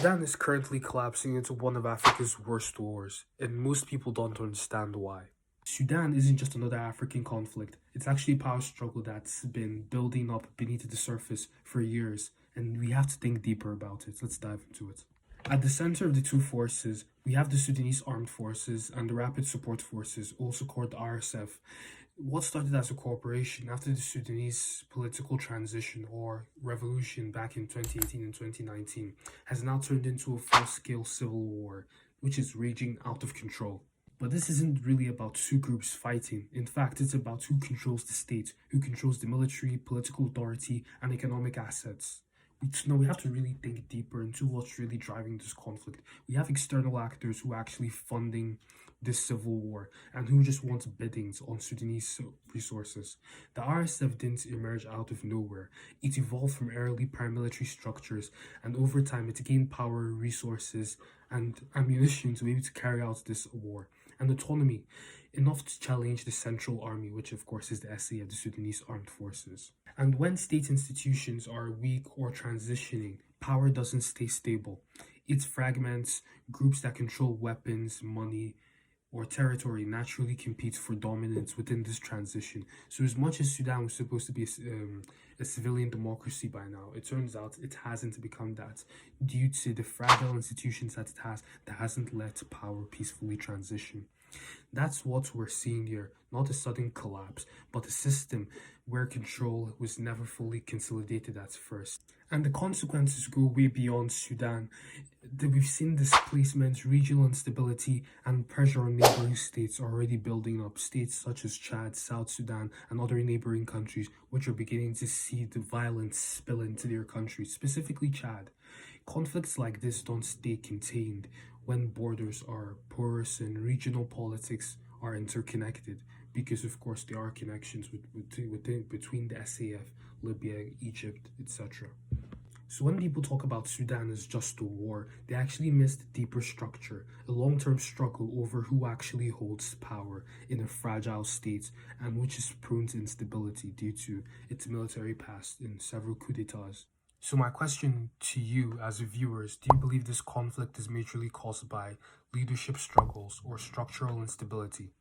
Sudan is currently collapsing into one of Africa's worst wars, and most people don't understand why. Sudan isn't just another African conflict, it's actually a power struggle that's been building up beneath the surface for years, and we have to think deeper about it. Let's dive into it. At the center of the two forces, we have the Sudanese Armed Forces and the Rapid Support Forces, also called the RSF. What started as a cooperation after the Sudanese political transition or revolution back in 2018 and 2019 has now turned into a full-scale civil war, which is raging out of control. But this isn't really about two groups fighting. In fact, it's about who controls the state, who controls the military, political authority, and economic assets. We have to really think deeper into what's really driving this conflict. We have external actors who are actually funding this civil war and who just want biddings on Sudanese resources. The RSF didn't emerge out of nowhere. It evolved from early paramilitary structures, and over time it gained power, resources, and ammunition to be able to carry out this war, and autonomy, enough to challenge the Central Army, which of course is the SAF, the Sudanese Armed Forces. And when state institutions are weak or transitioning, power doesn't stay stable. It fragments. Groups that control weapons, money, or territory naturally compete for dominance within this transition. So as much as Sudan was supposed to be a civilian democracy by now, it turns out it hasn't become that due to the fragile institutions that it has that hasn't let power peacefully transition. That's what we're seeing here, not a sudden collapse, but a system where control was never fully consolidated at first. And the consequences go way beyond Sudan. We've seen displacement, regional instability, and pressure on neighboring states already building up. States such as Chad, South Sudan, and other neighboring countries, which are beginning to see the violence spill into their countries, specifically Chad. Conflicts like this don't stay contained when borders are porous and regional politics are interconnected, because of course there are connections between the SAF, Libya, Egypt, etc. So when people talk about Sudan as just a war, they actually miss the deeper structure, a long-term struggle over who actually holds power in a fragile state, and which is prone to instability due to its military past in several coups d'etats. So my question to you as viewers, do you believe this conflict is majorly caused by leadership struggles or structural instability?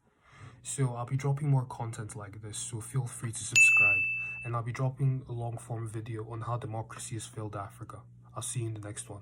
So I'll be dropping more content like this, so feel free to subscribe. And I'll be dropping a long form video on how democracy has failed Africa. I'll see you in the next one.